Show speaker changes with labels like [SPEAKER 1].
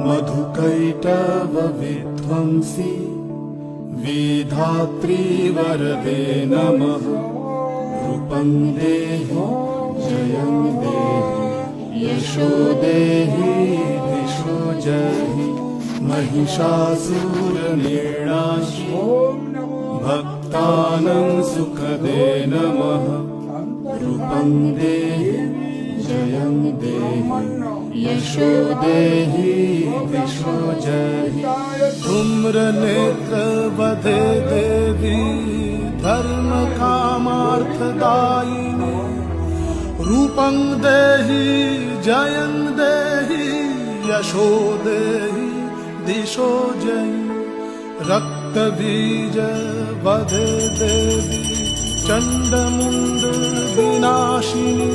[SPEAKER 1] मधुकैटभविध्वंसी विधात्री वरदे नमः। रूपं देहि जयं देहि यशो देहि दिशो जहि। महिषासुरनिर्नाशि भक्तानां सुखदे नमः। रूपं देहि जयं देहि यशो देहि दिशो जहि। धूम्रनेत्रवधे देवी धर्म कामार्थदायिनी। रूपं देहि जयं देहि यशो देहि दिशो जहि। रक्तबीज वधे देवी चण्डमुण्ड विनाशिनी।